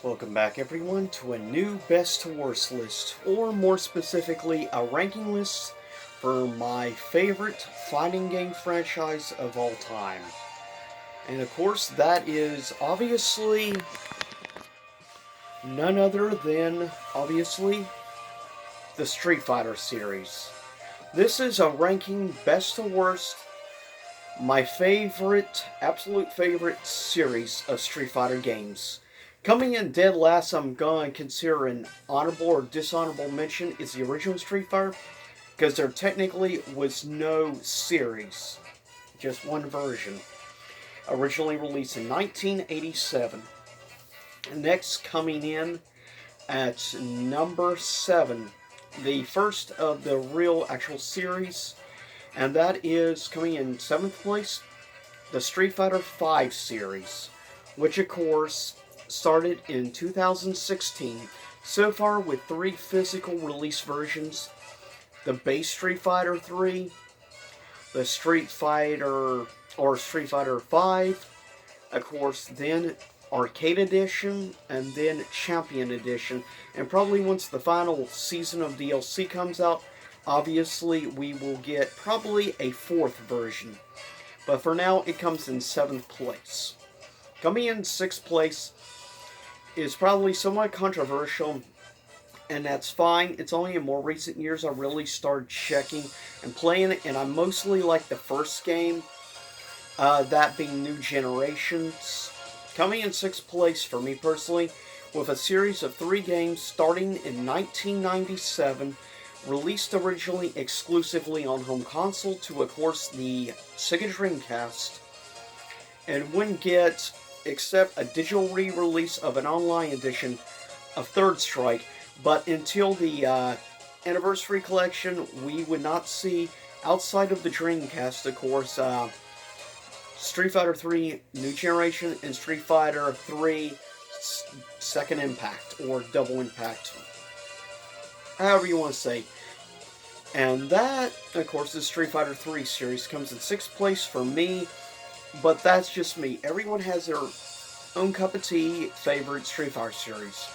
Welcome back everyone to a new best to worst list, or more specifically, a ranking list for my favorite fighting game franchise of all time. And of course, that is obviously none other than, the Street Fighter series. This is a ranking best to worst, my favorite, absolute favorite series of Street Fighter games. Coming in dead last, I'm going to consider an honorable or dishonorable mention is the original Street Fighter, because there technically was no series, just one version. Originally released in 1987. Next, coming in at number 7, the first of the real actual series, and that is coming in 7th place, the Street Fighter V series, which of course started in 2016, so far with 3 physical release versions: the base Street Fighter 3, the Street Fighter V, of course, then Arcade Edition, and then Champion Edition. And probably once the final season of DLC comes out, obviously we will get probably a 4th version. But for now, it comes in 7th place. Coming in 6th place is probably somewhat controversial, and that's fine. It's only in more recent years I really started checking and playing it, and I mostly like the first game, that being New Generations. Coming in 6th place for me personally, with a series of 3 games starting in 1997, released originally exclusively on home console to, of course, the Sega Dreamcast, and wouldn't get except a digital re-release of an online edition of Third Strike. But until the Anniversary Collection, we would not see, outside of the Dreamcast, of course, Street Fighter 3 New Generation and Street Fighter 3 Second Impact, or Double Impact, however you want to say. And that, of course, the Street Fighter 3 series comes in 6th place for me, but that's just me. Everyone has their own cup of tea favorite Street Fighter series.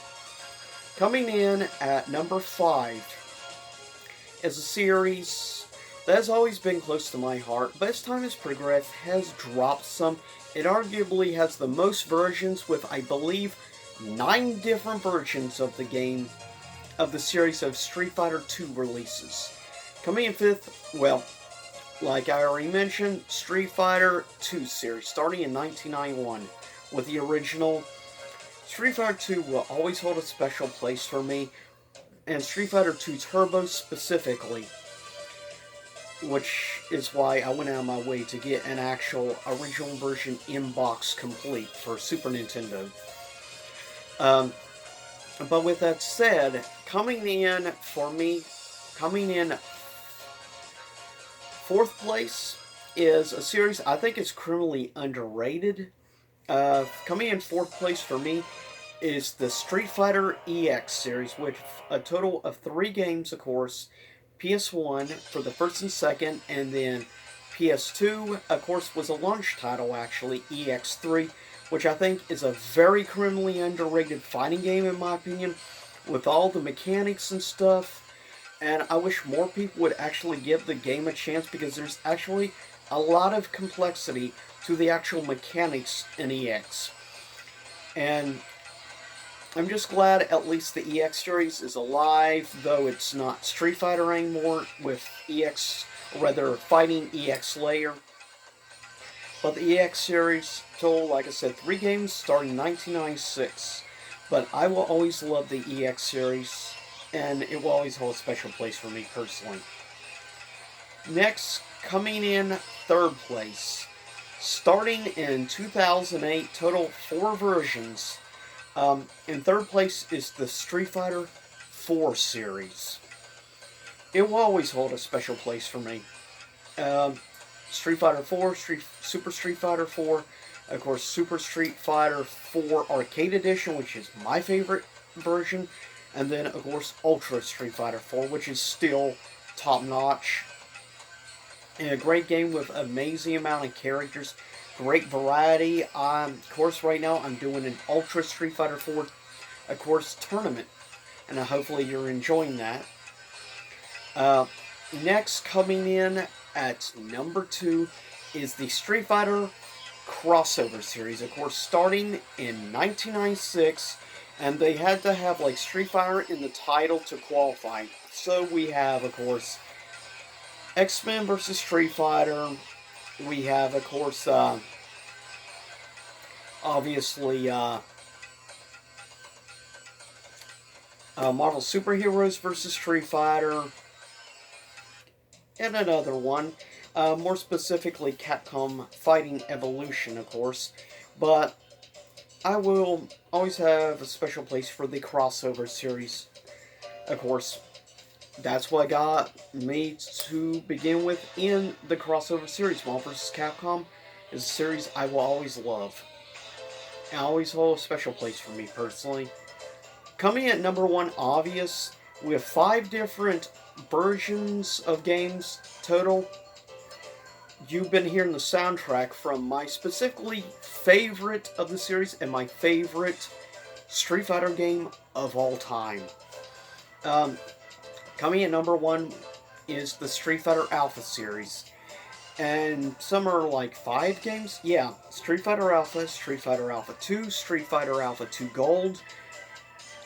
Coming in at number 5 is a series that has always been close to my heart, but as time has progressed, has dropped some. It arguably has the most versions, with, I believe, 9 different versions of the game, of the series of Street Fighter 2 releases. Coming in 5th, well, like I already mentioned, Street Fighter 2 series, starting in 1991, with the original. Street Fighter 2 will always hold a special place for me, and Street Fighter 2 Turbo specifically, which is why I went out of my way to get an actual original version in-box complete for Super Nintendo. But with that said, coming in 4th place is a series I think is criminally underrated. Coming in 4th place for me is the Street Fighter EX series, with a total of 3 games, of course. PS1 for the first and second, and then PS2, of course, was a launch title, actually, EX3, which I think is a very criminally underrated fighting game, in my opinion, with all the mechanics and stuff. And I wish more people would actually give the game a chance, because there's actually a lot of complexity to the actual mechanics in EX. And I'm just glad at least the EX series is alive, though it's not Street Fighter anymore with EX, or rather Fighting EX Layer. But the EX series told, like I said, 3 games starting in 1996. But I will always love the EX series, and it will always hold a special place for me personally. Next, coming in 3rd place, starting in 2008, total 4 versions. In 3rd place is the Street Fighter 4 series. It will always hold a special place for me. Street Fighter 4, Super Street Fighter 4, of course, Super Street Fighter 4 Arcade Edition, which is my favorite version, and then, of course, Ultra Street Fighter 4, which is still top-notch. And a great game with amazing amount of characters, great variety. Of course, right now I'm doing an Ultra Street Fighter 4 of course, tournament. And hopefully you're enjoying that. Uh, Next, coming in at number 2 is the Street Fighter crossover series. Of course, starting in 1996, and they had to have like Street Fighter in the title to qualify. So we have, of course, X-Men versus Street Fighter. We have, of course, obviously, Marvel Superheroes versus Street Fighter, and another one. More specifically, Capcom Fighting Evolution, of course. But I will always have a special place for the crossover series. Of course, that's what got me to begin with in the crossover series. Marvel vs. Capcom is a series I will always love. And always hold a special place for me personally. Coming at number 1, obvious, we have 5 different versions of games total. You've been hearing the soundtrack from my specifically favorite of the series and my favorite Street Fighter game of all time. Coming at number 1 is the Street Fighter Alpha series. And some are like 5 games. Yeah, Street Fighter Alpha, Street Fighter Alpha 2, Street Fighter Alpha 2 Gold,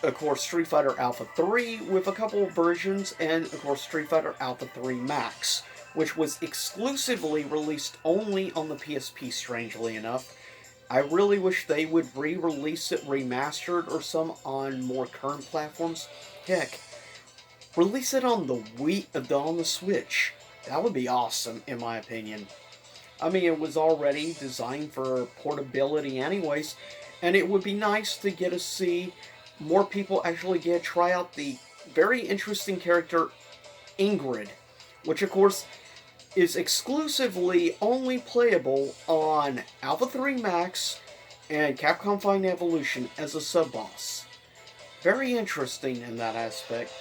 of course, Street Fighter Alpha 3 with a couple of versions, and of course, Street Fighter Alpha 3 Max, which was exclusively released only on the PSP, strangely enough. I really wish they would re-release it remastered or some on more current platforms. Heck, release it on the on the Switch. That would be awesome, in my opinion. I mean, it was already designed for portability anyways, and it would be nice to get to see more people actually get to try out the very interesting character Ingrid, which of course is exclusively only playable on Alpha 3 Max and Capcom Fighting Evolution as a sub-boss. Very interesting in that aspect.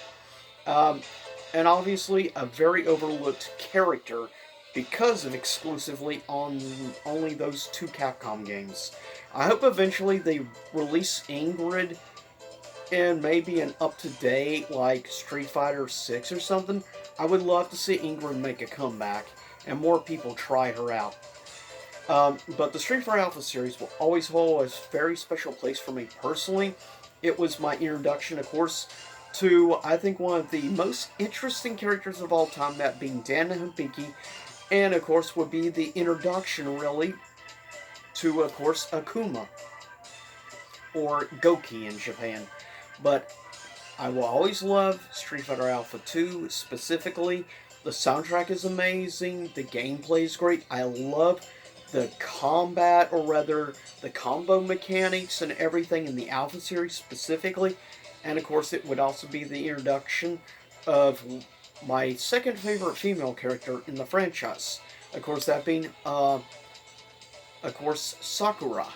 And obviously a very overlooked character because of exclusively on only those 2 Capcom games. I hope eventually they release Ingrid in maybe an up-to-date, like Street Fighter 6 or something. I would love to see Ingrid make a comeback and more people try her out. But the Street Fighter Alpha series will always hold a very special place for me personally. It was my introduction, of course, to, I think, one of the most interesting characters of all time, that being Dan Hibiki, and, of course, would be the introduction, really, to, of course, Akuma, or Goki in Japan. But I will always love Street Fighter Alpha 2, specifically. The soundtrack is amazing, the gameplay is great, I love the combat, or rather, the combo mechanics and everything in the Alpha series specifically. And of course, it would also be the introduction of my second favorite female character in the franchise. Of course, that being, Sakura.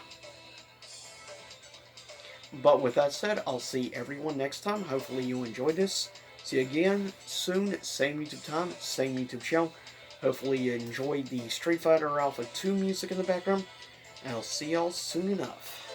But with that said, I'll see everyone next time. Hopefully you enjoyed this. See you again soon. Same YouTube time, same YouTube channel. Hopefully you enjoyed the Street Fighter Alpha 2 music in the background. And I'll see y'all soon enough.